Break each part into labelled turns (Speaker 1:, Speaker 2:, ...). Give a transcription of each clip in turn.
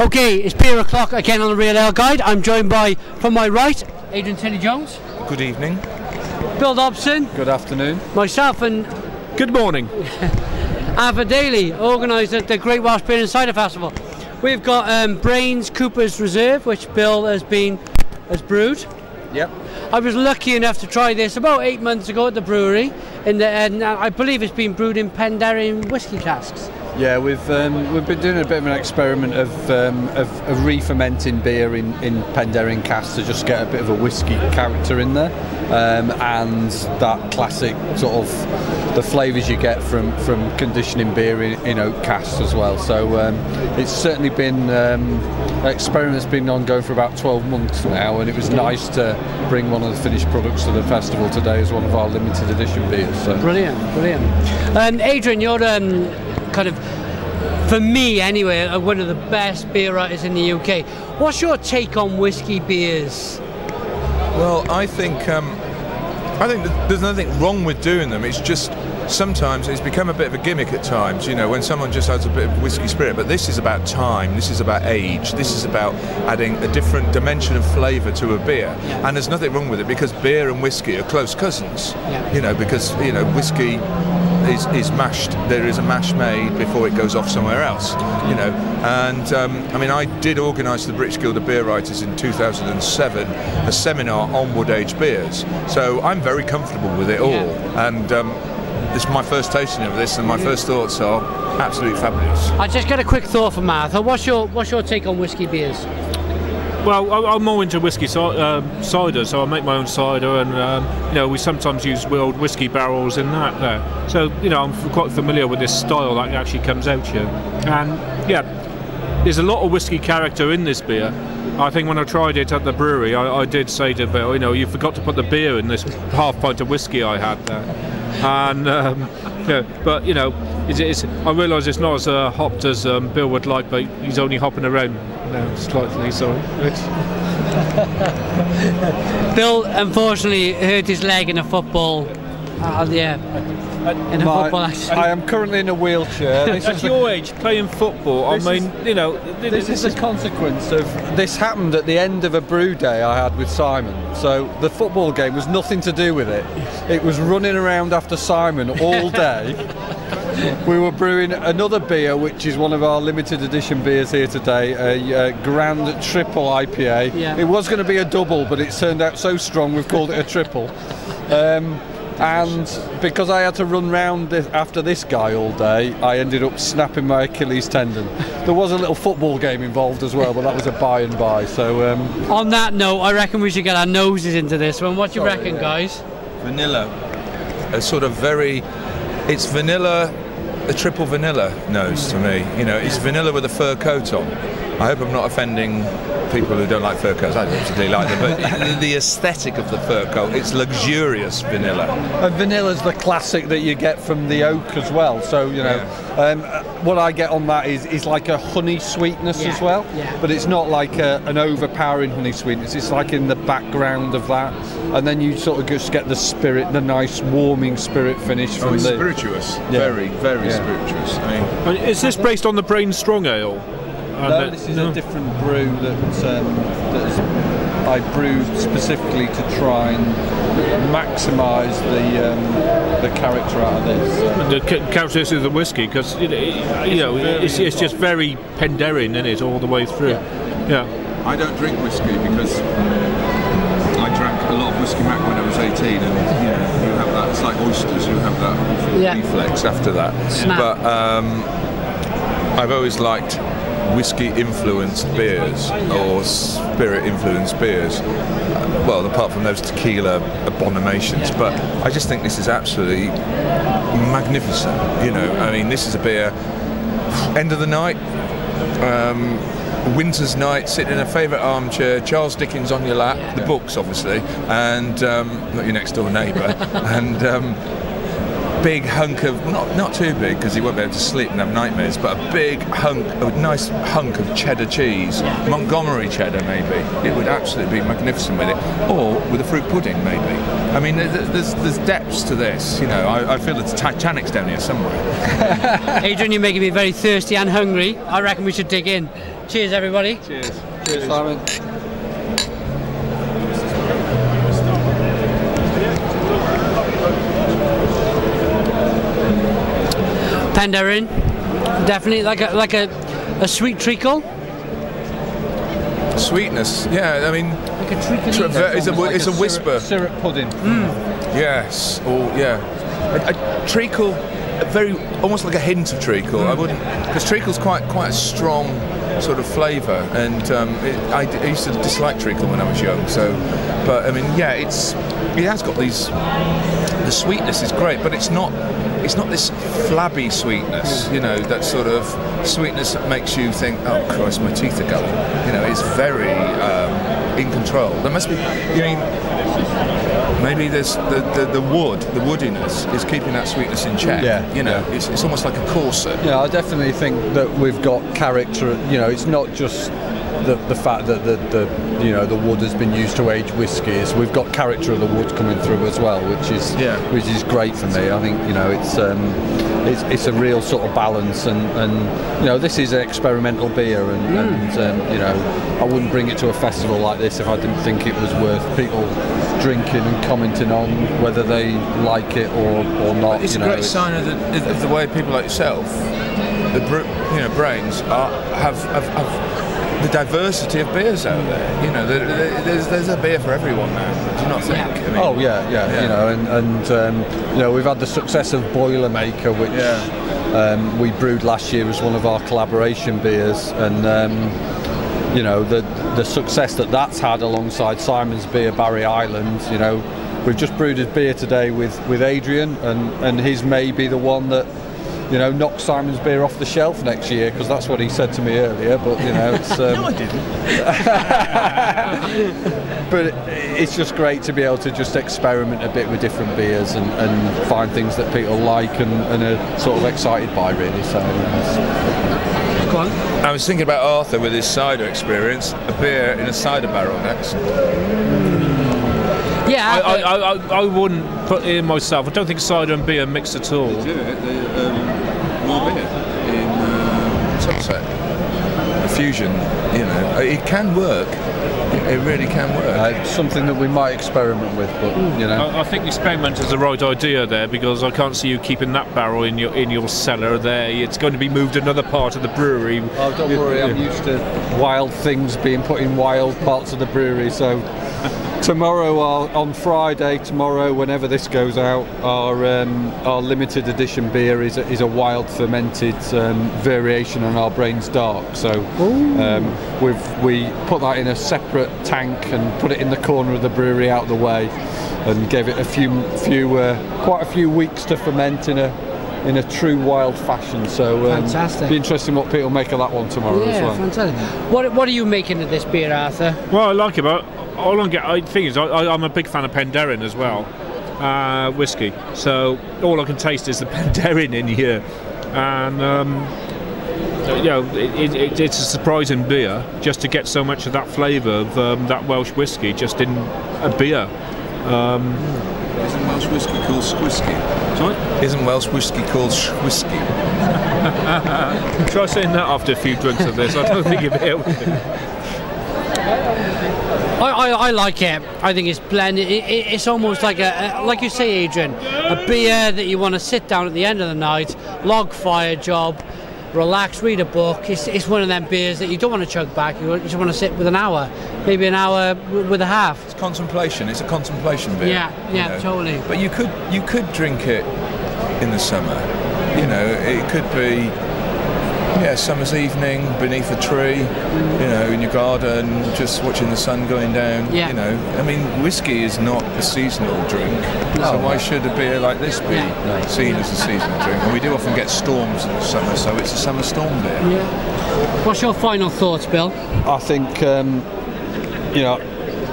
Speaker 1: Okay, it's beer o'clock again on the Real Ale Guide. I'm joined by, from my right, Adrian Tierney-Jones.
Speaker 2: Good evening.
Speaker 1: Bill Dobson.
Speaker 3: Good afternoon.
Speaker 1: Myself and...
Speaker 4: Good morning.
Speaker 1: Arfur Daley, organised at the Great Welsh Beer and Cider Festival. We've got Brains Cooper's Reserve, which Bill has brewed.
Speaker 3: Yep.
Speaker 1: I was lucky enough to try this about 8 months ago at the brewery, and I believe it's been brewed in Penderyn Whisky Casks.
Speaker 3: Yeah, we've been doing a bit of an experiment of re-fermenting beer in Penderyn casks to just get a bit of a whisky character in there, and that classic sort of the flavours you get from conditioning beer in oak casks as well. So it's certainly been an experiment that's been ongoing for about 12 months now, and it was nice to bring one of the finished products to the festival today as one of our limited edition beers. So.
Speaker 1: Brilliant. Adrian, you're kind of, for me anyway, one of the best beer writers in the UK. What's your take on whisky beers?
Speaker 2: Well, I think that there's nothing wrong with doing them. It's just sometimes it's become a bit of a gimmick at times, you know, when someone just has a bit of whiskey spirit. But this is about time, this is about age, this is about adding a different dimension of flavour to a beer.
Speaker 1: Yeah.
Speaker 2: And there's nothing wrong with it, because beer and whiskey are close cousins.
Speaker 1: Yeah.
Speaker 2: You know, because, you know, whiskey is mashed. There is a mash made before it goes off somewhere else, you know. And I mean, I did organise the British Guild of Beer Writers in 2007 a seminar on wood aged beers, so I'm very comfortable with it all.
Speaker 1: Yeah.
Speaker 2: And this is my first tasting of this, and my first thoughts are absolutely fabulous.
Speaker 1: I just get a quick thought from Arthur. What's your take on whisky beers?
Speaker 4: Well, I'm more into whiskey cider, so I make my own cider, and you know, we sometimes use old whiskey barrels in that there. So you know, I'm quite familiar with this style that actually comes out here. And yeah, there's a lot of whiskey character in this beer. I think when I tried it at the brewery, I did say to Bill, you know, you forgot to put the beer in this half pint of whiskey I had there. And yeah, but you know, I realise it's not as hopped as Bill would like, but he's only hopping around now slightly. Sorry.
Speaker 1: Bill unfortunately hurt his leg in a football. In a football accident.
Speaker 3: I am currently in a wheelchair.
Speaker 4: At your age, playing football, I mean, you know,
Speaker 3: this is a consequence of this happened at the end of a brew day I had with Simon. So the football game was nothing to do with it. It was running around after Simon all day. We were brewing another beer, which is one of our limited edition beers here today, a Grand Triple IPA.
Speaker 1: Yeah.
Speaker 3: It was going to be a double, but it turned out so strong we've called it a triple. And because I had to run round after this guy all day, I ended up snapping my Achilles tendon. There was a little football game involved as well, but that was a by and by. So
Speaker 1: on that note, I reckon we should get our noses into this one. What do you reckon, guys?
Speaker 2: Vanilla, a sort of it's vanilla, a triple vanilla nose to me. You know, it's vanilla with a fur coat on. I hope I'm not offending people who don't like fur coats. I don't particularly like them, but the aesthetic of the fur coat, it's luxurious vanilla.
Speaker 3: And vanilla's the classic that you get from the oak as well. So you know, what I get on that is like a honey sweetness as well.
Speaker 1: Yeah.
Speaker 3: But it's not like an overpowering honey sweetness. It's like in the background of that, and then you sort of just get the spirit, the nice warming spirit finish from
Speaker 2: it's
Speaker 3: the
Speaker 2: spirituous. Very spirituous. I mean,
Speaker 4: is this based on the Brain Strong Ale?
Speaker 3: No, this is a different brew that I brewed specifically to try and maximise the character out of this.
Speaker 4: The characteristics of the whiskey, because you know, it's just very Penderyn in it all the way through. Yeah.
Speaker 2: I don't drink whiskey because I drank a lot of whiskey mac when I was 18, and you know, you have that. It's like oysters. You have that reflex after that.
Speaker 1: Snap.
Speaker 2: But I've always liked whiskey-influenced beers or spirit-influenced beers. Well, apart from those tequila abominations, but I just think this is absolutely magnificent. You know, I mean, this is a beer. End of the night, winter's night, sitting in a favourite armchair, Charles Dickens on your lap, the books obviously, and not your next door neighbour, and. Big hunk of, not too big because he won't be able to sleep and have nightmares, but a big hunk, a nice hunk of cheddar cheese, Montgomery cheddar maybe. It would absolutely be magnificent with it, or with a fruit pudding maybe. I mean, there's depths to this. You know, I feel the Titanic's down here somewhere.
Speaker 1: Adrian, you're making me very thirsty and hungry. I reckon we should dig in. Cheers, everybody.
Speaker 4: Cheers.
Speaker 3: Cheers, Simon.
Speaker 1: Penderyn, definitely like a sweet treacle.
Speaker 2: Sweetness, yeah. I mean,
Speaker 1: Like a treacle.
Speaker 2: it's a whisper.
Speaker 3: Syrup pudding.
Speaker 2: Yes, or yeah, a treacle, almost like a hint of treacle. I wouldn't, because treacle's quite a strong sort of flavour, and I used to dislike treacle when I was young. So, but I mean, yeah, it has got these. The sweetness is great, but it's not this flabby sweetness, you know, that sort of sweetness that makes you think, oh Christ, my teeth are going. You know, it's very in control. There must be, you mean, maybe there's the woodiness is keeping that sweetness in check.
Speaker 3: Yeah,
Speaker 2: you know,
Speaker 3: yeah.
Speaker 2: It's almost like a corset.
Speaker 3: Yeah, I definitely think that we've got character. You know, it's not just the fact that the wood has been used to age whiskies. We've got character of the wood coming through as well, which is great for me. I think, you know, it's a real sort of balance, and you know, this is an experimental beer, and you know, I wouldn't bring it to a festival like this if I didn't think it was worth people drinking and commenting on whether they like it or not.
Speaker 2: It's a great sign of the way people like yourself, brains have the diversity of beers out there. You know, there's a beer for everyone now. Do you not think?
Speaker 1: Yeah.
Speaker 2: I mean,
Speaker 3: yeah. You know, and you know, we've had the success of Boilermaker, which we brewed last year as one of our collaboration beers, and you know, the success that's had alongside Simon's beer, Barry Island. You know, we've just brewed his beer today with Adrian, and his may be the one that, you know, knock Simon's beer off the shelf next year, because that's what he said to me earlier. But you know, it's
Speaker 2: no, I didn't.
Speaker 3: but it's just great to be able to just experiment a bit with different beers and find things that people like and are sort of excited by, really. So.
Speaker 1: Go on.
Speaker 2: I was thinking about Arfur with his cider experience. A beer in a cider barrel next.
Speaker 1: Yeah,
Speaker 4: I wouldn't put it in myself. I don't think cider and beer mix at all.
Speaker 2: They do it. More beer in Somerset. A fusion, you know, it can work. It really can work.
Speaker 3: It's something that we might experiment with, but you know.
Speaker 4: I think the experiment is the right idea there, because I can't see you keeping that barrel in your cellar there. It's going to be moved to another part of the brewery.
Speaker 3: Oh, don't worry, I'm used to wild things being put in wild parts of the brewery, so tomorrow, on Friday, whenever this goes out, our limited edition beer is a wild fermented variation on our Brains Dark. So we put that in a separate tank and put it in the corner of the brewery out of the way, and gave it quite a few weeks to ferment in a true wild fashion. So
Speaker 1: fantastic.
Speaker 3: Be interesting what people make of that one tomorrow as well.
Speaker 1: Fantastic. What are you making of this beer, Arthur?
Speaker 4: Well, I like it, but the thing is, I'm a big fan of Penderyn as well, whiskey. So all I can taste is the Penderyn in here, and you know, it's a surprising beer just to get so much of that flavour of that Welsh whiskey just in a beer.
Speaker 2: Isn't Welsh whiskey called squisky?
Speaker 4: Sorry?
Speaker 2: Isn't Welsh whiskey called whiskey?
Speaker 4: Try saying that after a few drinks of this. I don't think you'll be able to.
Speaker 1: I like it. I think it's blended. It's almost like like you say, Adrian, a beer that you want to sit down at the end of the night, log fire job, relax, read a book. It's one of them beers that you don't want to chug back. You just want to sit with an hour, maybe an hour with a half.
Speaker 2: It's contemplation. It's a contemplation beer.
Speaker 1: Yeah, you know? Totally.
Speaker 2: But you could drink it in the summer. You know, it could be summer's evening beneath a tree, you know, in your garden, just watching the sun going down.
Speaker 1: Yeah.
Speaker 2: You know, I mean, whiskey is not a seasonal drink, so why should a beer like this be seen as a seasonal drink? And we do often get storms in the summer, so it's a summer storm beer.
Speaker 1: Yeah. What's your final thoughts, Bill?
Speaker 3: I think, you know,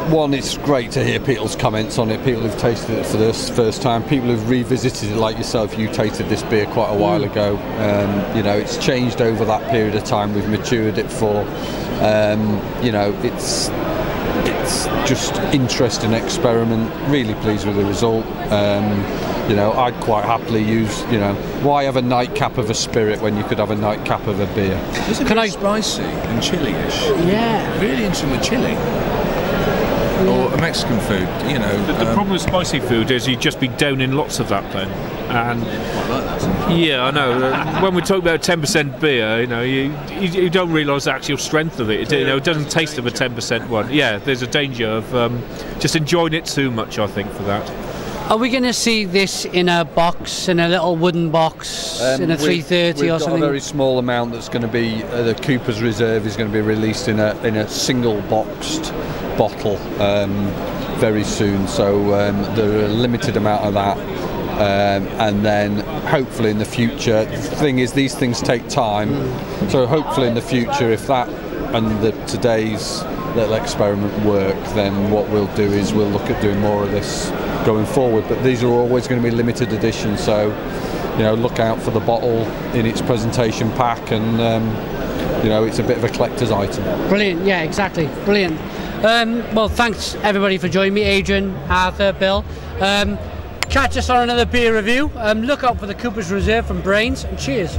Speaker 3: one, it's great to hear people's comments on it, people who've tasted it for the first time, people who've revisited it like yourself. You tasted this beer quite a while ago. You know, it's changed over that period of time. We've matured it for. You know, it's just interesting experiment. Really pleased with the result. You know, I'd quite happily use, you know, why have a nightcap of a spirit when you could have a nightcap of a beer?
Speaker 2: Is it spicy and chili-ish?
Speaker 1: Yeah.
Speaker 2: Really interesting with chili. Or a Mexican food, you know.
Speaker 4: The problem with spicy food is you'd just be downing lots of that then. And
Speaker 2: quite like that.
Speaker 4: yeah, I know. When we talk about 10% beer, you know, you don't realise the actual strength of it. You know, it doesn't taste of a 10% one. Yeah, there's a danger of just enjoying it too much, I think, for that.
Speaker 1: Are we going to see this in a box, in a little wooden box, in a 330 or something?
Speaker 3: We've got a very small amount that's going to be, the Cooper's Reserve is going to be released in a single boxed bottle very soon. So there are a limited amount of that. And then hopefully in the future, the thing is these things take time, so hopefully in the future, if that and today's little experiment work, then what we'll do is we'll look at doing more of this going forward. But these are always going to be limited editions, so you know, look out for the bottle in its presentation pack, and you know, it's a bit of a collector's item. Brilliant,
Speaker 1: yeah, exactly, brilliant. Well, thanks everybody for joining me, Adrian, Arthur, Bill. Catch us on another beer review. Look out for the Cooper's Reserve from Brains, and cheers.